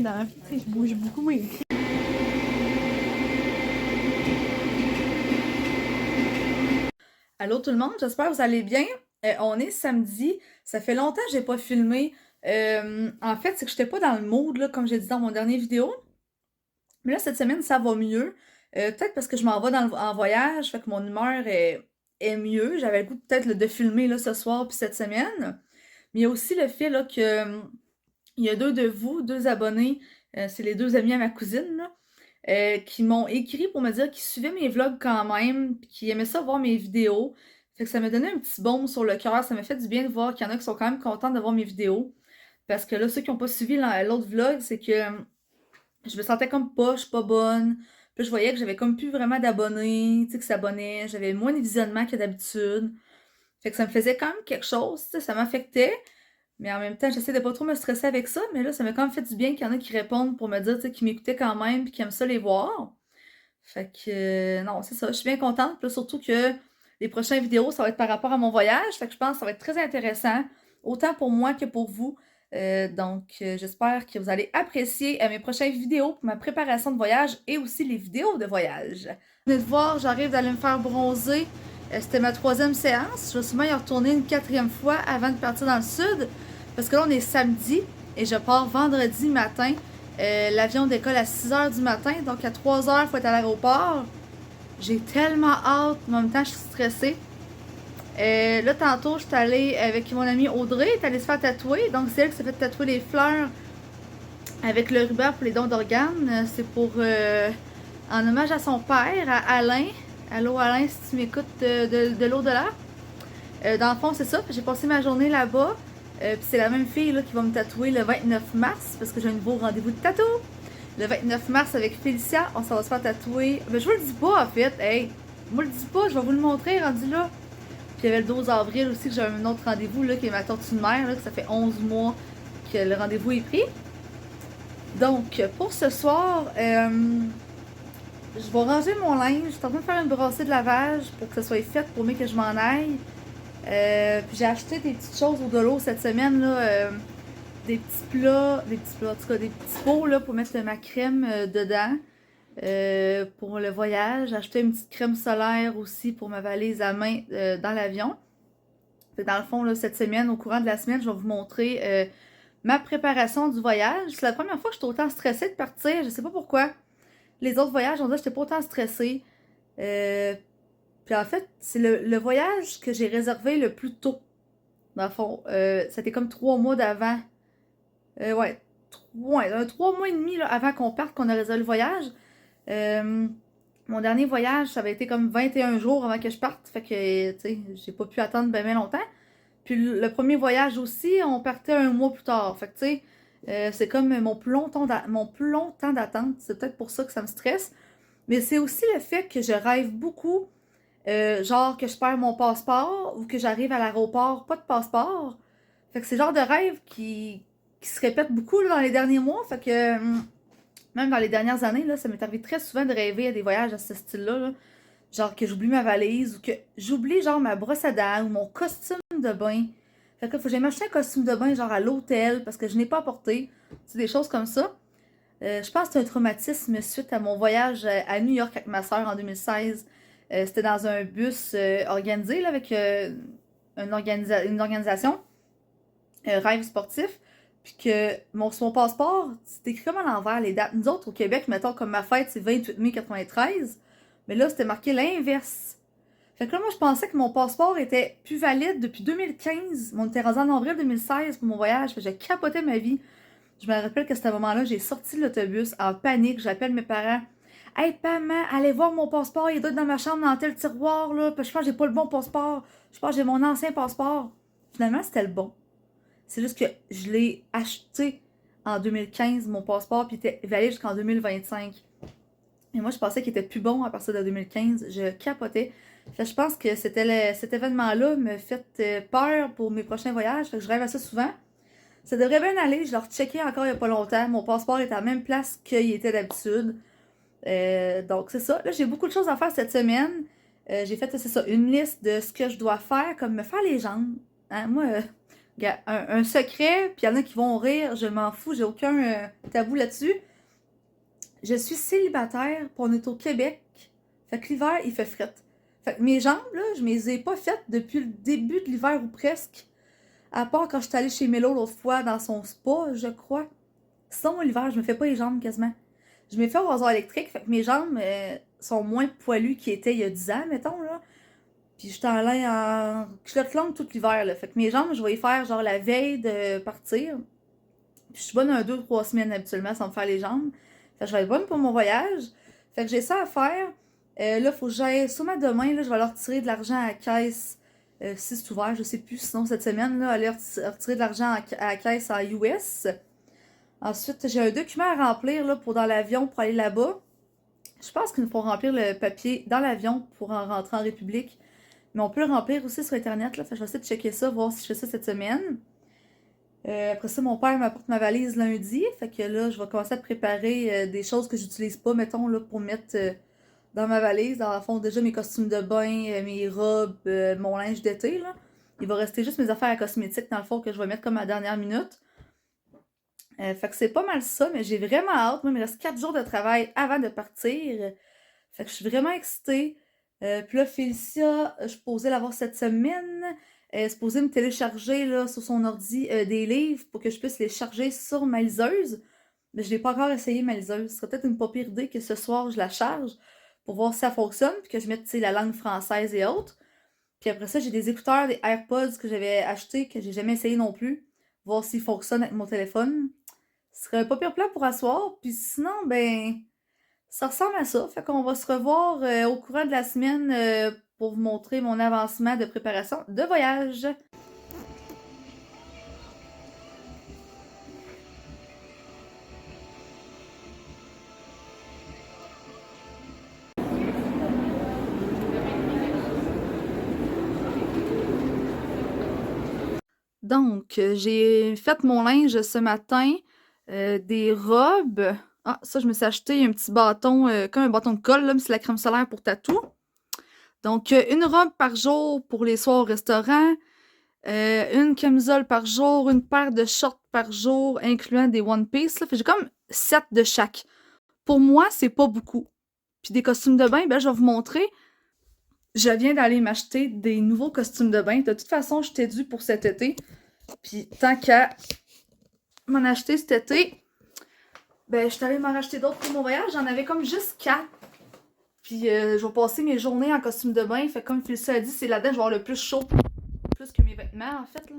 dans la vie, tu sais, je bouge beaucoup moins. Allô tout le monde, j'espère que vous allez bien. On est samedi, ça fait longtemps que j'ai pas filmé. En fait, c'est que j'étais pas dans le mood, là, comme j'ai dit dans mon dernier vidéo. Mais là, cette semaine, ça va mieux. Peut-être parce que je m'en vais en voyage, fait que mon humeur est mieux. J'avais le goût peut-être de filmer là, ce soir puis cette semaine. Mais il y a aussi le fait là, que il y a deux de vous, deux abonnés, c'est les deux amis à ma cousine, là, qui m'ont écrit pour me dire qu'ils suivaient mes vlogs quand même, puis qu'ils aimaient ça voir mes vidéos. Fait que ça m'a donné un petit baume sur le cœur. Ça m'a fait du bien de voir qu'il y en a qui sont quand même contents de voir mes vidéos. Parce que là, ceux qui n'ont pas suivi l'autre vlog, c'est que je me sentais comme poche, pas bonne. Puis je voyais que j'avais comme plus vraiment d'abonnés, tu sais, qui s'abonnaient. J'avais moins de visionnement que d'habitude. Fait que ça me faisait quand même quelque chose, tu sais, ça m'affectait. Mais en même temps, j'essaie de pas trop me stresser avec ça. Mais là, ça m'a quand même fait du bien qu'il y en a qui répondent pour me dire, tu sais, qu'ils m'écoutaient quand même, puis qui aiment ça les voir. Fait que, non, c'est ça. Je suis bien contente. Puis là, surtout que les prochaines vidéos, ça va être par rapport à mon voyage. Fait que je pense que ça va être très intéressant, autant pour moi que pour vous. J'espère que vous allez apprécier mes prochaines vidéos pour ma préparation de voyage et aussi les vidéos de voyage. Vous venez de voir, j'arrive d'aller me faire bronzer. C'était ma troisième séance. Je vais sûrement y retourner une quatrième fois avant de partir dans le sud. Parce que là, on est samedi et je pars vendredi matin. L'avion décolle à 6 h du matin, donc à 3 h, il faut être à l'aéroport. J'ai tellement hâte, mais en même temps, je suis stressée. Là, tantôt, je suis allée avec mon amie Audrey, elle est allée se faire tatouer. Donc, c'est elle qui s'est fait tatouer les fleurs avec le ruban pour les dons d'organes. C'est pour en hommage à son père, à Alain. Allô Alain, si tu m'écoutes de l'au-delà. Dans le fond, c'est ça. J'ai passé ma journée là-bas. Puis c'est la même fille là, qui va me tatouer le 29 mars parce que j'ai un nouveau rendez-vous de tatou. Le 29 mars avec Félicia, on s'en va se faire tatouer. Mais je vous le dis pas en fait. Hey, moi le dis pas, je vais vous le montrer rendu là. Puis il y avait le 12 avril aussi que j'ai un autre rendez-vous là, qui est ma tortue de mer, là, que ça fait 11 mois que le rendez-vous est pris. Donc, pour ce soir, je vais ranger mon linge. Je suis en train de faire une brassée de lavage pour que ça soit fait pour mieux que je m'en aille. Puis j'ai acheté des petites choses au dolo cette semaine, là, des petits plats, en tout cas des petits pots là, pour mettre ma crème dedans pour le voyage. J'ai acheté une petite crème solaire aussi pour ma valise à main dans l'avion. Dans le fond, là, cette semaine, au courant de la semaine, je vais vous montrer ma préparation du voyage. C'est la première fois que j'étais autant stressée de partir. Je sais pas pourquoi. Les autres voyages, on dirait que j'étais pas autant stressée. Puis en fait, c'est le voyage que j'ai réservé le plus tôt. Dans le fond, c'était comme 3 mois d'avant. Ouais, 3 mois et demi là, avant qu'on parte, qu'on a réservé le voyage. Euh, Mon dernier voyage, ça avait été comme 21 jours avant que je parte. Fait que, tu sais, j'ai pas pu attendre bien longtemps. Puis le premier voyage aussi, on partait un mois plus tard. Fait que, tu sais, c'est comme mon plus long temps d'attente. C'est peut-être pour ça que ça me stresse. Mais c'est aussi le fait que je rêve beaucoup, genre que je perds mon passeport ou que j'arrive à l'aéroport, pas de passeport. Fait que c'est le genre de rêve qui se répète beaucoup là, dans les derniers mois. Fait que même dans les dernières années, là, ça m'est arrivé très souvent de rêver à des voyages à ce style-là. Là. Genre que j'oublie ma valise ou que j'oublie genre ma brosse à dents ou mon costume de bain. Fait que faut que j'aille m'acheter un costume de bain genre à l'hôtel parce que je n'ai pas apporté. C'est des choses comme ça. Je pense que c'est un traumatisme suite à mon voyage à New York avec ma soeur en 2016. C'était dans un bus organisé là, avec une organisation, Rêve sportif. Puis que son passeport, c'est écrit comme à l'envers les dates. Nous autres, au Québec, mettons comme ma fête, c'est 28 mai 93. Mais là, c'était marqué l'inverse. Fait que là, moi, je pensais que mon passeport était plus valide depuis 2015. On était rendu en avril 2016 pour mon voyage. Fait que j'ai capoté ma vie. Je me rappelle qu'à ce moment-là, j'ai sorti de l'autobus en panique. J'appelle mes parents. Hey, maman, allez voir mon passeport. Il doit être dans ma chambre, dans tel tiroir, là. Parce que je pense que j'ai pas le bon passeport. Je pense que j'ai mon ancien passeport. Finalement, c'était le bon. C'est juste que je l'ai acheté en 2015, mon passeport, puis il était valide jusqu'en 2025. Et moi, je pensais qu'il était plus bon à partir de 2015. Je capotais. Fait que je pense que cet événement-là me fait peur pour mes prochains voyages. Fait que je rêve à ça souvent. Ça devrait bien aller. Je l'ai rechecké encore il n'y a pas longtemps. Mon passeport est à la même place qu'il était d'habitude. Donc, c'est ça. Là, j'ai beaucoup de choses à faire cette semaine. J'ai fait, c'est ça, une liste de ce que je dois faire, comme me faire les jambes. Hein? Moi, un secret, puis il y en a qui vont rire, je m'en fous, j'ai aucun tabou là-dessus. Je suis célibataire, puis on est au Québec. Fait que l'hiver, il fait fret. Fait que mes jambes, là, je me les ai pas faites depuis le début de l'hiver ou presque. À part quand je suis allée chez Mélo l'autre fois dans son spa, je crois. Sinon, l'hiver, je me fais pas les jambes quasiment. Je m'ai fait au rasoir électrique, fait que mes jambes sont moins poilues qu'ils étaient il y a 10 ans, mettons, là. Puis j'étais allée en culotte longue tout l'hiver, là. Fait que mes jambes, je vais y faire genre la veille de partir. Puis je suis bonne 2-3 semaines habituellement sans me faire les jambes. Fait que je vais être bonne pour mon voyage. Fait que j'ai ça à faire. Là, faut que j'aille, sûrement demain, là, je vais leur retirer de l'argent à la caisse. Si c'est ouvert, je sais plus. Sinon, cette semaine, là, aller retirer de l'argent à la caisse en US. Ensuite, j'ai un document à remplir là, pour dans l'avion pour aller là-bas. Je pense qu'il nous faut remplir le papier dans l'avion pour en rentrer en République. Mais on peut le remplir aussi sur Internet. Là. Fait que je vais essayer de checker ça, voir si je fais ça cette semaine. Après ça, mon père m'apporte ma valise lundi. Fait que là, je vais commencer à préparer des choses que j'utilise pas, mettons, là, pour mettre dans ma valise. Dans le fond, déjà mes costumes de bain, mes robes, mon linge d'été. Là. Il va rester juste mes affaires à cosmétiques, dans le fond, que je vais mettre comme à la dernière minute. Fait que c'est pas mal ça, mais j'ai vraiment hâte. Moi, il me reste 4 jours de travail avant de partir. Fait que je suis vraiment excitée. Puis là, Félicia, je suis posée l'avoir cette semaine. Elle est supposée me télécharger là, sur son ordi des livres pour que je puisse les charger sur ma liseuse. Mais je n'ai pas encore essayé ma liseuse. Ce serait peut-être une pas pire idée que ce soir, je la charge pour voir si ça fonctionne, puis que je mette la langue française et autres. Puis après ça, j'ai des écouteurs, des AirPods que j'avais achetés, que j'ai jamais essayé non plus. Voir s'ils fonctionnent avec mon téléphone. Ce serait un pas pire plan pour asseoir. Puis sinon, ben, ça ressemble à ça. Fait qu'on va se revoir au courant de la semaine pour vous montrer mon avancement de préparation de voyage. Donc, j'ai fait mon linge ce matin. Des robes. Ah, ça, je me suis acheté un petit bâton, comme un bâton de colle, là, mais c'est la crème solaire pour tatou. Donc, une robe par jour pour les soirs au restaurant, une camisole par jour, une paire de shorts par jour, incluant des One Piece. Là. Fait que j'ai comme 7 de chaque. Pour moi, c'est pas beaucoup. Puis des costumes de bain, ben, je vais vous montrer. Je viens d'aller m'acheter des nouveaux costumes de bain. De toute façon, j'étais due pour cet été. Puis tant qu'à m'en acheter cet été, ben, je suis allée m'en racheter d'autres pour mon voyage. J'en avais comme juste 4. Puis je vais passer mes journées en costume de bain. Fait comme Félicie a dit, c'est là-dedans que je vais avoir le plus chaud. Plus que mes vêtements, en fait. Là.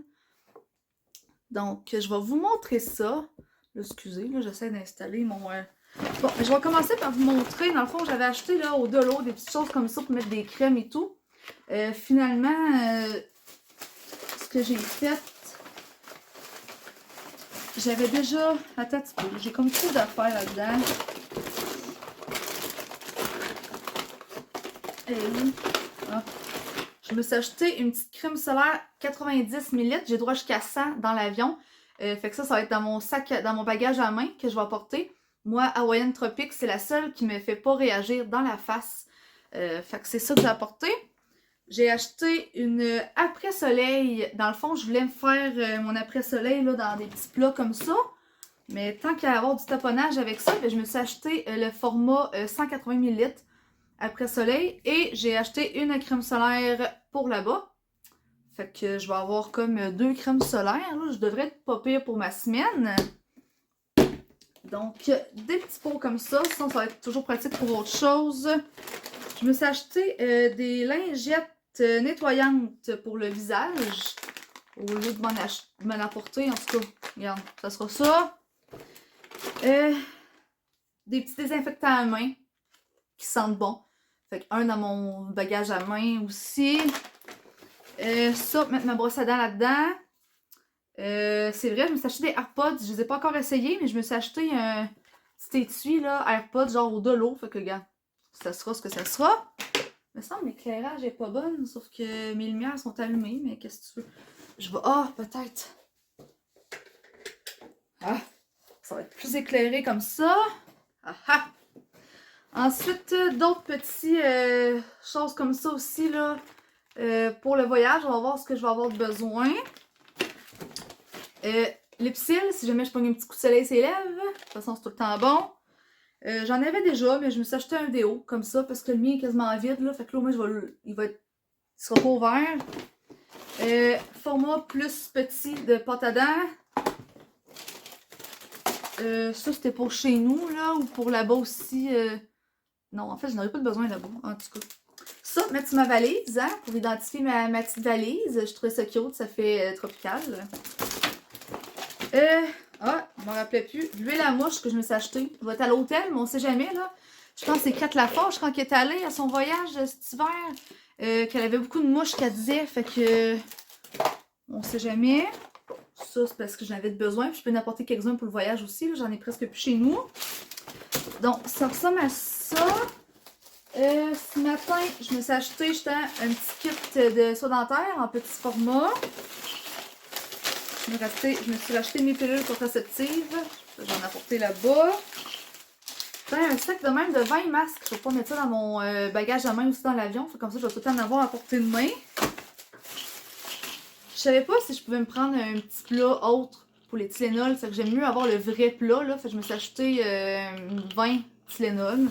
Donc, je vais vous montrer ça. Là, excusez, là, j'essaie d'installer mon... Bon, je vais commencer par vous montrer. Dans le fond, j'avais acheté là, au Delo des petites choses comme ça pour mettre des crèmes et tout. Finalement, ce que j'ai fait... J'avais déjà... Attends un petit peu. J'ai comme trop d'affaires là-dedans. Ah. Je me suis acheté une petite crème solaire 90 ml. J'ai droit jusqu'à 100 dans l'avion. Fait que ça va être dans mon sac, dans mon bagage à main que je vais apporter. Moi, Hawaiian Tropic, c'est la seule qui me fait pas réagir dans la face. Fait que c'est ça que j'ai apporté. J'ai acheté une après-soleil. Dans le fond, je voulais me faire mon après-soleil là, dans des petits plats comme ça. Mais tant qu'à avoir du taponnage avec ça, ben, je me suis acheté le format 180 ml après-soleil. Et j'ai acheté une crème solaire pour là-bas. Fait que je vais avoir comme 2 crèmes solaires. Là. Je devrais être pas pire pour ma semaine. Donc, des petits pots comme ça. Sinon, ça va être toujours pratique pour autre chose. Je me suis acheté des lingettes nettoyantes pour le visage. Au lieu de m'en apporter, en tout cas, regarde, ça sera ça. Des petits désinfectants à main qui sentent bon. Fait un dans mon bagage à main aussi. Ça, mettre ma brosse à dents là-dedans. C'est vrai, je me suis acheté des AirPods. Je les ai pas encore essayés, mais je me suis acheté un petit étui, là, AirPods, genre au de l'eau. Fait que, regarde, ça sera ce que ça sera. Il me semble que l'éclairage est pas bonne, sauf que mes lumières sont allumées, mais qu'est-ce que tu veux? Je vais... Ah, peut-être. Ah, ça va être plus éclairé comme ça. Ah ah! Ensuite, d'autres petits choses comme ça aussi, là, pour le voyage. On va voir ce que je vais avoir besoin. Lipsil, si jamais je pogne un petit coup de soleil ses lèvres. De toute façon, c'est tout le temps bon. J'en avais déjà, mais je me suis acheté un déo comme ça parce que le mien est quasiment vide. Là, fait que là, moi, il sera pas ouvert. Format plus petit de pâte à dents. Ça, c'était pour chez nous, là, ou pour là-bas aussi. Non, en fait, je n'aurais pas de besoin là-bas, en tout cas. Ça, mettre sur ma valise, hein, pour identifier ma petite valise. Je trouvais ça cute, ça fait tropical. Je m'en rappelais plus. L'huile à mouche que je me suis achetée. Je vais être à l'hôtel, mais on sait jamais, là. Je pense que c'est Kat Laforge quand elle est allée à son voyage cet hiver. Qu'elle avait beaucoup de mouches, qu'elle disait. Fait que. On sait jamais. Ça, c'est parce que j'en avais besoin. Puis je peux en apporter quelques-uns pour le voyage aussi. J'en ai presque plus chez nous. Donc, ça ressemble à ça. Ce matin, je me suis acheté justement un petit kit de soie dentaire en petit format. Je me suis racheté mes pilules contraceptives. J'en ai apporté là-bas. Un sac de même de 20 masques. Je vais pas mettre ça dans mon bagage à main aussi dans l'avion. Comme ça, je vais tout le temps en avoir à portée de main. Je savais pas si je pouvais me prendre un petit plat autre pour les Tylenol. C'est que j'aime mieux avoir le vrai plat. Là. Fait que je me suis acheté 20 Tylenol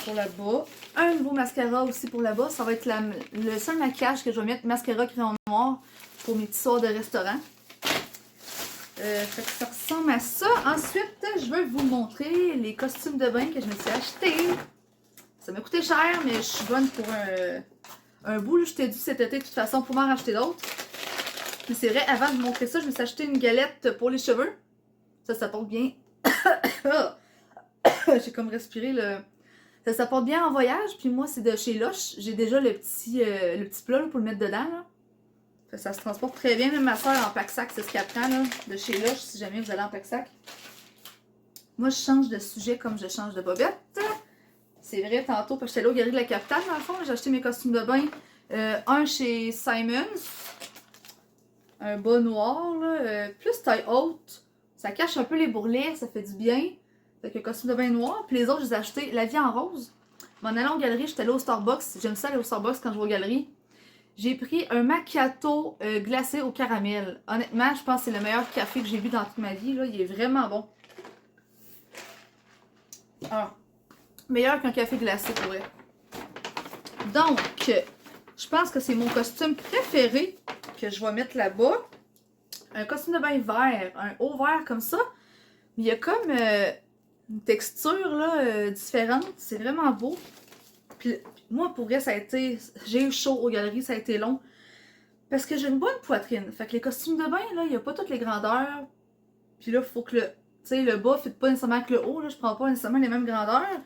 pour là-bas. Un nouveau mascara aussi pour là-bas. Ça va être le seul maquillage que je vais mettre, mascara crayon noir, pour mes petits soirs de restaurant. Fait que ça ressemble à ça. Ensuite, je veux vous montrer les costumes de bain que je me suis achetés. Ça m'a coûté cher, mais je suis bonne pour un bout. Je t'ai dit cet été, de toute façon, pour m'en racheter d'autres. Mais c'est vrai, avant de vous montrer ça, je me suis acheté une galette pour les cheveux. Ça porte bien. J'ai comme respiré le... Ça porte bien en voyage. Puis moi, c'est de chez Lush. J'ai déjà le petit plat là, pour le mettre dedans. Là. Ça se transporte très bien. Même ma soeur en pack-sac, c'est ce qu'elle prend là, de chez Lush, si jamais vous allez en pack-sac. Moi, je change de sujet comme je change de bobette. C'est vrai, tantôt, parce que j'étais là au Galerie de la Capitale, dans le fond, j'ai acheté mes costumes de bain. Un chez Simons. Un bas noir, là, plus taille haute. Ça cache un peu les bourrelets, ça fait du bien. Fait que costume de bain noir. Puis les autres, je les ai achetés la vie en rose. Mais en allant aux galeries, j'étais allée au Starbucks. J'aime ça aller au Starbucks quand je vais aux galeries. J'ai pris un macchiato glacé au caramel. Honnêtement, je pense que c'est le meilleur café que j'ai bu dans toute ma vie. Là. Il est vraiment bon. Alors, meilleur qu'un café glacé pour vrai. Donc, je pense que c'est mon costume préféré que je vais mettre là-bas. Un costume de bain vert, un haut vert comme ça. Mais il y a comme une texture là, différente. C'est vraiment beau. Puis moi, pour vrai, ça a été... J'ai eu chaud aux galeries, ça a été long. Parce que j'ai une bonne poitrine. Fait que les costumes de bain, là, il n'y a pas toutes les grandeurs. Puis là, il faut que le bas ne fit pas nécessairement avec le haut. Là, je prends pas nécessairement les mêmes grandeurs.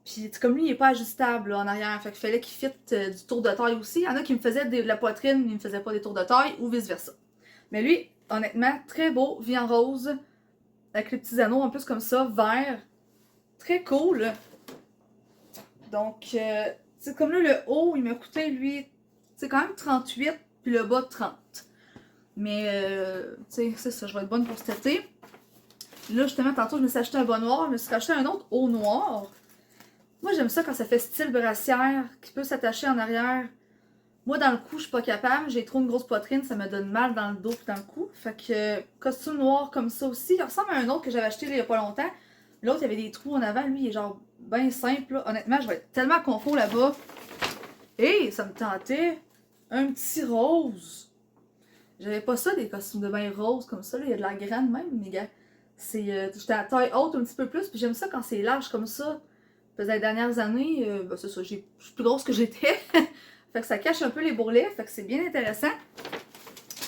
Puis comme lui, il n'est pas ajustable là, en arrière. Fait qu'il fallait qu'il fitte du tour de taille aussi. Il y en a qui me faisaient de la poitrine, ils me faisaient pas des tours de taille ou vice-versa. Mais lui, honnêtement, très beau, vie en rose. Avec les petits anneaux en plus comme ça, vert. Très cool. Donc, c'est comme là, le haut, il m'a coûté, lui, c'est quand même 38, puis le bas, 30. Mais, tu sais, c'est ça, je vais être bonne pour cet été. Là, justement, tantôt, je me suis acheté un bas noir, je me suis acheté un autre haut noir. Moi, j'aime ça quand ça fait style brassière, qui peut s'attacher en arrière. Moi, dans le cou, je suis pas capable. J'ai trop une grosse poitrine, ça me donne mal dans le dos et dans le cou. Fait que, costume noir comme ça aussi. Il ressemble à un autre que j'avais acheté là, il y a pas longtemps. L'autre, il y avait des trous en avant. Lui, il est genre bien simple. Là. Honnêtement, je vais être tellement confort là-bas. Et ça me tentait. Un petit rose. J'avais pas ça, des costumes de bain rose comme ça. Là. Il y a de la graine même, les gars. J'étais à taille haute un petit peu plus. Puis j'aime ça quand c'est large comme ça. Parce que les dernières années, c'est ça, je suis plus grosse que j'étais. Fait que ça cache un peu les bourrelets. Fait que c'est bien intéressant.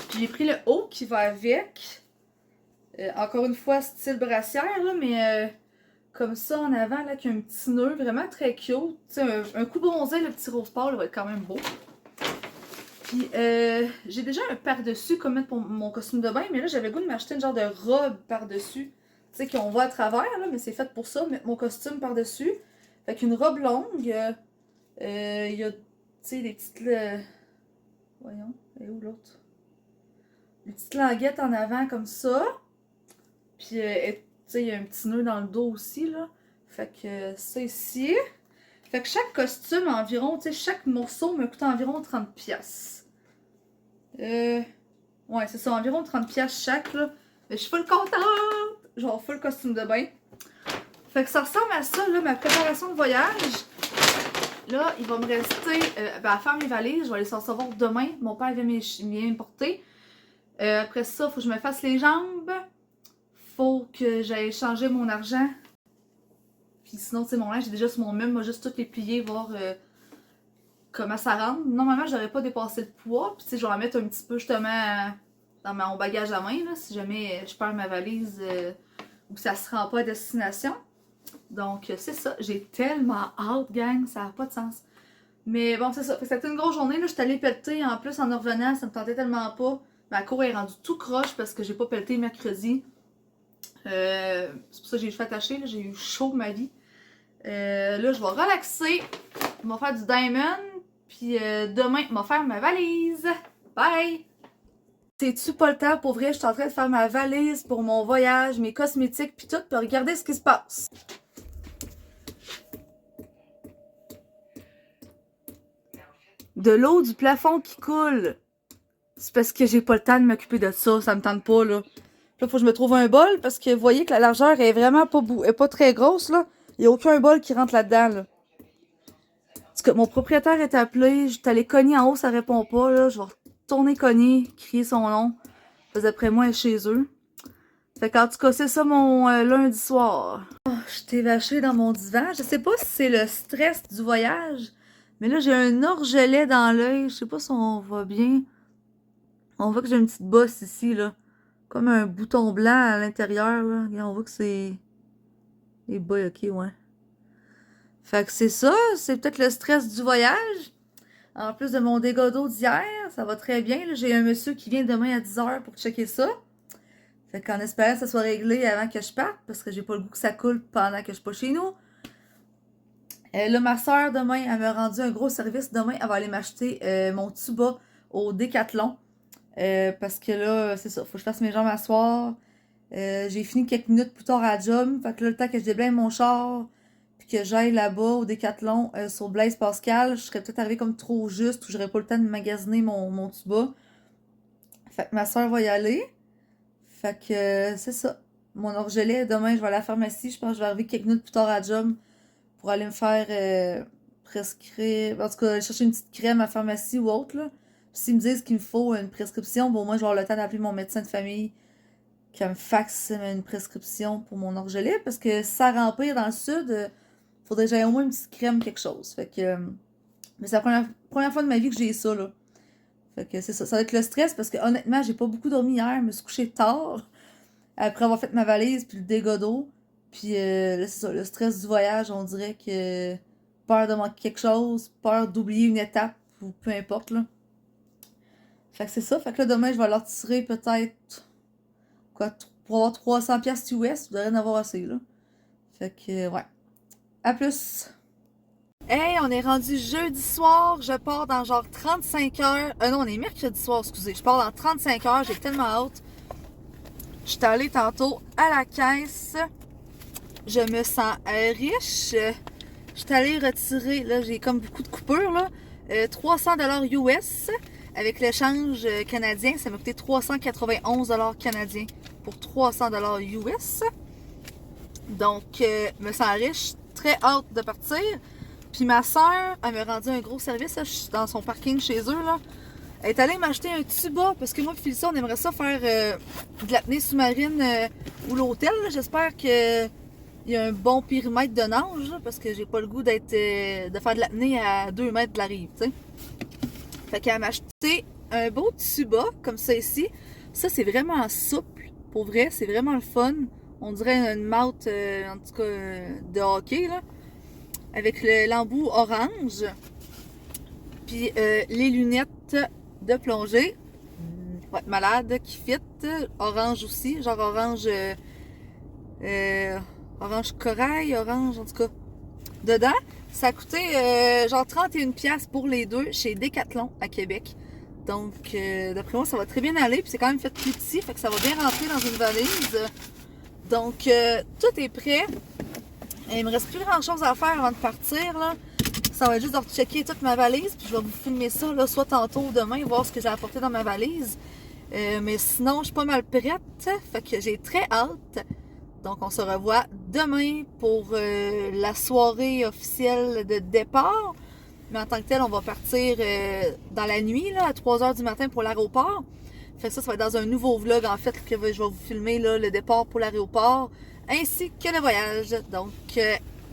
Puis j'ai pris le haut qui va avec. Encore une fois, style brassière, là, mais comme ça en avant, là, qui a un petit nœud vraiment très cute. Tu sais, un coup bronzé, le petit rose pâle va être quand même beau. Puis j'ai déjà un par-dessus comme mettre pour mon costume de bain, mais là, j'avais le goût de m'acheter une genre de robe par-dessus. Tu sais, qu'on voit à travers, là, mais c'est fait pour ça, mettre mon costume par-dessus. Fait qu'une robe longue, il y a, tu sais, des petites... voyons, et où l'autre? Des petites languettes en avant comme ça. Puis, tu sais, il y a un petit nœud dans le dos aussi, là. Fait que ça ici. Fait que chaque costume, environ, tu sais, chaque morceau me coûte environ 30$. Ouais, Ouais, c'est ça, environ 30$ chaque, là. Mais je suis full contente! Genre full costume de bain. Fait que ça ressemble à ça, là, ma préparation de voyage. Là, il va me rester à faire mes valises. Je vais les recevoir demain. Mon père vient me porter. Après ça, il faut que je me fasse les jambes. Faut que j'aille changer mon argent. Puis sinon, tu sais, mon linge, j'ai déjà sur mon meuble. Moi, juste tout les plier, voir comment ça rentre. Normalement, je n'aurais pas dépassé le poids. Puis tu sais, je vais en mettre un petit peu justement dans mon bagage à main, là, si jamais je perds ma valise ou que ça se rend pas à destination. Donc, c'est ça. J'ai tellement hâte, gang. Ça n'a pas de sens. Mais bon, c'est ça. C'était une grosse journée. Là, je suis allée pelleter. En plus, en revenant, ça me tentait tellement pas. Ma cour est rendue tout croche parce que j'ai pas pelleté mercredi. C'est pour ça que j'ai eu le fait attacher. J'ai eu chaud ma vie. Là, je vais relaxer. Je vais faire du diamond. Puis demain, je vais faire ma valise. Bye! C'est-tu pas le temps? Pour vrai, je suis en train de faire ma valise pour mon voyage, mes cosmétiques, puis tout. Puis regardez ce qui se passe. De l'eau du plafond qui coule. C'est parce que j'ai pas le temps de m'occuper de ça. Ça me tente pas, là. Là, faut que je me trouve un bol parce que vous voyez que la largeur est vraiment pas très grosse, là. Il n'y a aucun bol qui rentre là-dedans, là. Parce que mon propriétaire est appelé. Je suis allée cogner en haut, ça répond pas, là. Je vais retourner cogner, crier son nom. Parce d'après moi, elle est chez eux. Fait qu'en tout cas, c'est ça mon lundi soir. Oh, je t'ai vaché dans mon divan. Je sais pas si c'est le stress du voyage. Mais là, j'ai un orgelet dans l'œil. Je sais pas si on voit bien. On voit que j'ai une petite bosse ici, là. Comme un bouton blanc à l'intérieur, là. Regarde, on voit que c'est... Les boys, ok, ouais. Fait que c'est ça. C'est peut-être le stress du voyage. En plus de mon dégât d'eau d'hier, ça va très bien. J'ai un monsieur qui vient demain à 10h pour checker ça. Fait qu'en espérant que ça soit réglé avant que je parte, parce que j'ai pas le goût que ça coule pendant que je suis pas chez nous. Là, ma soeur, demain, elle m'a rendu un gros service. Demain, elle va aller m'acheter mon tuba au Décathlon. Parce que là, c'est ça, faut que je fasse mes jambes à soir. J'ai fini quelques minutes plus tard à la job. Fait que là, le temps que je déblaye mon char, puis que j'aille là-bas au Décathlon sur Blaise Pascal, je serais peut-être arrivée comme trop juste, ou j'aurais pas le temps de magasiner mon tuba. Fait que ma soeur va y aller. Fait que c'est ça. Mon orgelet, demain, je vais à la pharmacie. Je pense que je vais arriver quelques minutes plus tard à la job pour aller me faire prescrire. En tout cas, aller chercher une petite crème à la pharmacie ou autre, là. S'ils me disent qu'il me faut une prescription, bon, moi, je vais avoir le temps d'appeler mon médecin de famille qui me faxe une prescription pour mon orgelet. Parce que si ça rempire dans le sud, faudrait que j'aille au moins une petite crème, quelque chose. Fait que. Mais c'est la première fois de ma vie que j'ai ça, là. Fait que c'est ça. Ça va être le stress parce que honnêtement, j'ai pas beaucoup dormi hier. Je me suis couchée tard. Après avoir fait ma valise, puis le dégât d'eau. Puis là, c'est ça. Le stress du voyage, on dirait que peur de manquer quelque chose, peur d'oublier une étape, ou peu importe, là. Fait que c'est ça. Fait que là, demain, je vais leur tirer peut-être. Quoi, pour avoir 300$ US, je devrais en avoir assez, là. Fait que, ouais. À plus! Hey, on est rendu jeudi soir. Je pars dans genre 35 heures. Non, on est mercredi soir, excusez. Je pars dans 35 heures. J'ai tellement hâte. Je suis allée tantôt à la caisse. Je me sens riche. Je suis allée retirer, là, j'ai comme beaucoup de coupures, là. 300$ US. Avec l'échange canadien, ça m'a coûté 391$ canadiens pour 300$ US. Donc, je me sens riche. Très hâte de partir. Puis ma soeur, elle m'a rendu un gros service. Là, je suis dans son parking chez eux, là. Elle est allée m'acheter un tuba parce que moi et Félicia, on aimerait ça faire de l'apnée sous-marine ou l'hôtel. J'espère qu'il y a un bon périmètre de nage là, parce que j'ai pas le goût de faire de l'apnée à 2 mètres de la rive, tu sais. Fait qu'elle m'a acheté un beau tuba comme ça ici. Ça, c'est vraiment souple. Pour vrai, c'est vraiment le fun. On dirait une mouth, en tout cas, de hockey, là. Avec l'embout orange. Puis les lunettes de plongée. Ouais, malade, qui fit. Orange aussi, genre orange... orange corail, orange, en tout cas. Dedans, ça a coûté genre 31$ pour les deux chez Decathlon à Québec. Donc, d'après moi, ça va très bien aller. Puis c'est quand même fait plus petit, fait que ça va bien rentrer dans une valise. Donc, tout est prêt. Et il me reste plus grand chose à faire avant de partir, là. Ça va être juste de rechecker toute ma valise, puis je vais vous filmer ça, là, soit tantôt ou demain, voir ce que j'ai apporté dans ma valise. Mais sinon, je suis pas mal prête. Fait que j'ai très hâte. Donc, on se revoit demain pour la soirée officielle de départ. Mais en tant que tel, on va partir dans la nuit, là, à 3 heures du matin pour l'aéroport. Fait que ça va être dans un nouveau vlog, en fait, que je vais vous filmer là, le départ pour l'aéroport, ainsi que le voyage. Donc,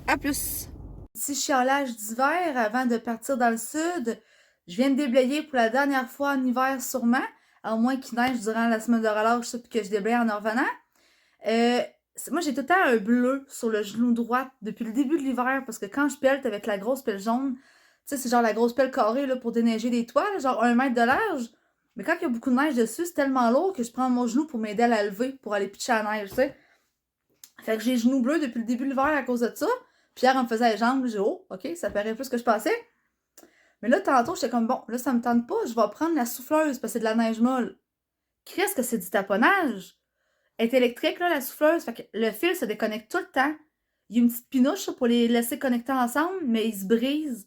à plus! Petit chiolage d'hiver avant de partir dans le sud. Je viens de déblayer pour la dernière fois en hiver sûrement, à moins qu'il neige durant la semaine de relâche, puis que je déblaye en revenant. Moi, j'ai tout le temps un bleu sur le genou droit depuis le début de l'hiver, parce que quand je pelle avec la grosse pelle jaune, tu sais, c'est genre la grosse pelle carrée là, pour déneiger des toits, là, genre 1 mètre de large. Mais quand il y a beaucoup de neige dessus, c'est tellement lourd que je prends mon genou pour m'aider à la lever, pour aller pitcher la neige, tu sais. Fait que j'ai les genoux bleus depuis le début de l'hiver à cause de ça. Puis hier, on me faisait les jambes, j'ai dit, oh, ok, ça paraît plus que je pensais. Mais là, tantôt, j'étais comme, bon, là, ça me tente pas, je vais prendre la souffleuse parce que c'est de la neige molle. Qu'est-ce que c'est du taponnage? Elle est électrique, là, la souffleuse. Fait que le fil se déconnecte tout le temps. Il y a une petite pinouche pour les laisser connecter ensemble, mais ils se brisent.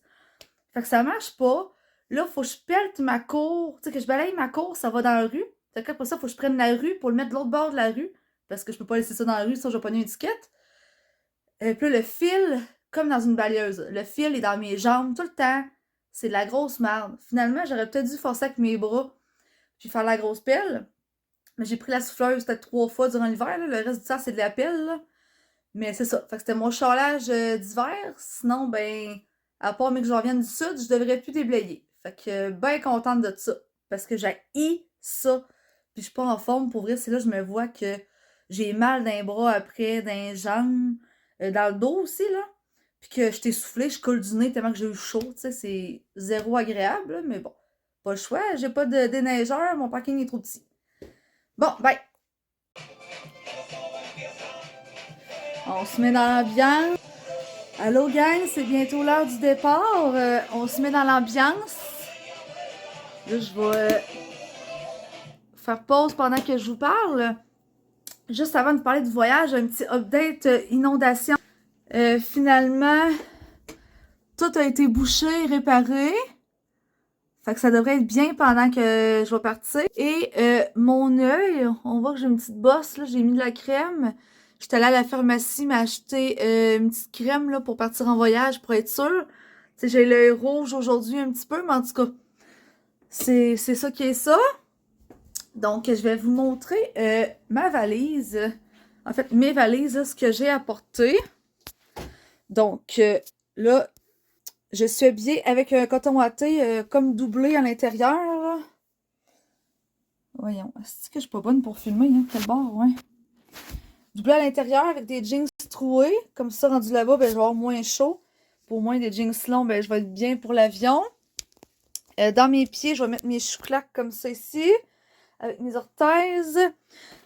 Fait que ça marche pas. Là, faut que je pèlte ma cour. Tu sais, que je balaye ma cour, ça va dans la rue. Fait que après ça, faut que je prenne la rue pour le mettre de l'autre bord de la rue. Parce que je peux pas laisser ça dans la rue, sinon je vais pogner une étiquette. Puis là, le fil, comme dans une balieuse, le fil est dans mes jambes tout le temps. C'est de la grosse merde. Finalement, j'aurais peut-être dû forcer avec mes bras, puis faire la grosse pelle. Mais j'ai pris la souffleuse peut-être 3 fois durant l'hiver. Le reste du temps, c'est de la pelle. Là. Mais c'est ça. Fait que c'était mon chiolage d'hiver. Sinon, ben, à part mais que je revienne du sud, je devrais plus déblayer. Fait que ben contente de ça. Parce que j'ai ça. Puis je suis pas en forme. Pour vrai, c'est là que je me vois que j'ai mal dans les bras après, dans les jambes, dans le dos aussi, là. Puis que je t'ai soufflé, je coule du nez tellement que j'ai eu chaud. Tu sais, c'est zéro agréable, là, mais bon. Pas le choix. J'ai pas de déneigeur. Mon parking est trop petit. Bon, ben, on se met dans l'ambiance. Allô gang, c'est bientôt l'heure du départ. On se met dans l'ambiance. Là, je vais faire pause pendant que je vous parle. Juste avant de parler du voyage, un petit update inondation. Finalement, tout a été bouché et réparé. Fait que ça devrait être bien pendant que je vais partir. Et mon œil, on voit que j'ai une petite bosse, là, j'ai mis de la crème. J'étais allée à la pharmacie m'acheter une petite crème là, pour partir en voyage, pour être sûre. Tu sais, j'ai l'œil rouge aujourd'hui un petit peu, mais en tout cas, c'est ça qui est ça. Donc, je vais vous montrer ma valise. En fait, mes valises, là, ce que j'ai apporté. Donc, là, je suis habillée avec un coton watté comme doublé à l'intérieur. Là. Voyons, est-ce que je suis pas bonne pour filmer, hein? Quel bord, ouais. Doublé à l'intérieur avec des jeans troués. Comme ça, rendu là-bas, ben, je vais avoir moins chaud. Pour moins des jeans longs, ben, je vais être bien pour l'avion. Dans mes pieds, je vais mettre mes chouclacs comme ça ici. Avec mes orthèses.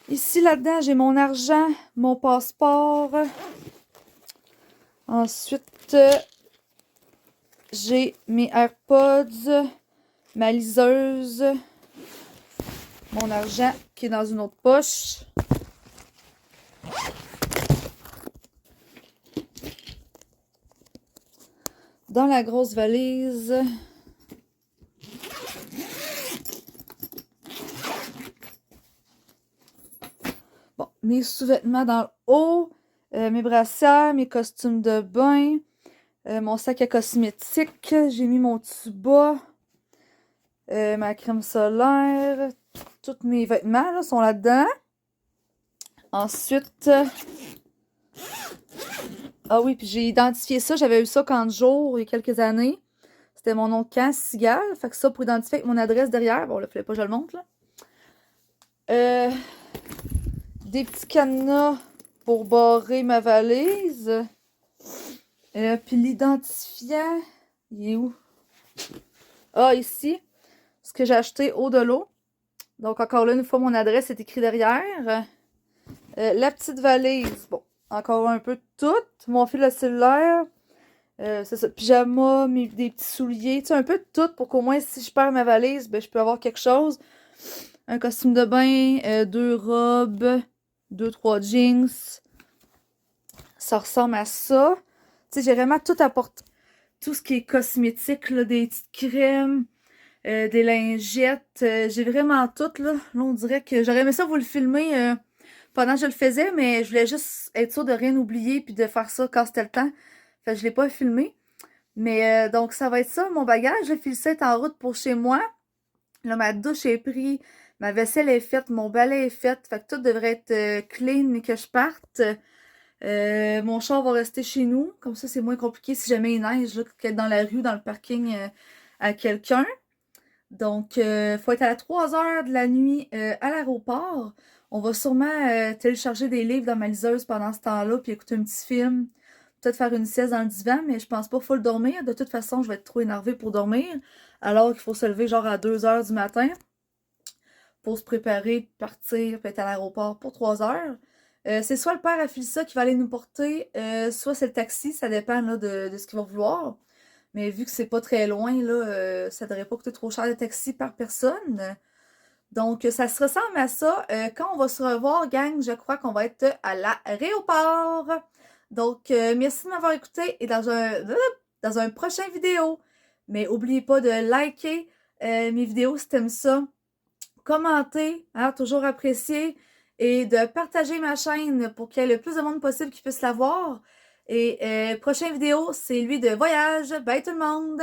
Ici, là-dedans, j'ai mon argent, mon passeport. Ensuite, j'ai mes AirPods, ma liseuse, mon argent qui est dans une autre poche. Dans la grosse valise, bon, mes sous-vêtements dans le haut, mes brassières, mes costumes de bain, mon sac à cosmétiques, j'ai mis mon tuba, ma crème solaire, tous mes vêtements là, sont là-dedans. Ensuite, ah oui, puis j'ai identifié ça, j'avais eu ça quand jour il y a quelques années. C'était mon nom de camp, Cigale. Fait que ça, pour identifier avec mon adresse derrière. Bon, là, fallait pas que je le montre, là. Des petits cadenas pour barrer ma valise. Puis l'identifiant, il est où? Ah, ici. Ce que j'ai acheté au de l'eau. Donc, encore là, une fois, mon adresse est écrite derrière. La petite valise. Bon, encore un peu de tout. Mon fil à cellulaire. C'est ça, pyjama, des petits souliers, tu sais, un peu de tout pour qu'au moins si je perds ma valise, ben je peux avoir quelque chose. Un costume de bain, 2 robes, 2-3 jeans. Ça ressemble à ça. Tu sais, j'ai vraiment tout apporté. Tout ce qui est cosmétique, là, des petites crèmes, des lingettes, j'ai vraiment tout, là. Là, on dirait que j'aurais aimé ça vous le filmer pendant que je le faisais, mais je voulais juste être sûre de rien oublier puis de faire ça quand c'était le temps. Fait que je l'ai pas filmé. Mais donc, ça va être ça, mon bagage. Le fil est en route pour chez moi. Là, ma douche est prise, ma vaisselle est faite, mon balai est fait. Fait que tout devrait être clean et que je parte. Mon char va rester chez nous. Comme ça, c'est moins compliqué si jamais il neige, là, qu'être dans la rue, dans le parking à quelqu'un. Donc, faut être à la 3 heures de la nuit à l'aéroport. On va sûrement télécharger des livres dans ma liseuse pendant ce temps-là, puis écouter un petit film. Peut-être faire une sieste dans le divan, mais je pense pas full dormir. De toute façon, je vais être trop énervée pour dormir. Alors qu'il faut se lever genre à 2 heures du matin pour se préparer, partir, puis être à l'aéroport pour 3 heures. C'est soit le père à Filissa qui va aller nous porter, soit c'est le taxi, ça dépend là, de ce qu'il va vouloir. Mais vu que c'est pas très loin, là, ça devrait pas coûter trop cher de taxi par personne. Donc, ça se ressemble à ça. Quand on va se revoir, gang, je crois qu'on va être à l'aéroport. Donc, merci de m'avoir écouté et dans un prochain vidéo. Mais n'oubliez pas de liker mes vidéos si t'aimes ça. Commenter, hein, toujours apprécié. Et de partager ma chaîne pour qu'il y ait le plus de monde possible qui puisse la voir. Et prochaine vidéo, c'est lui de voyage. Bye tout le monde!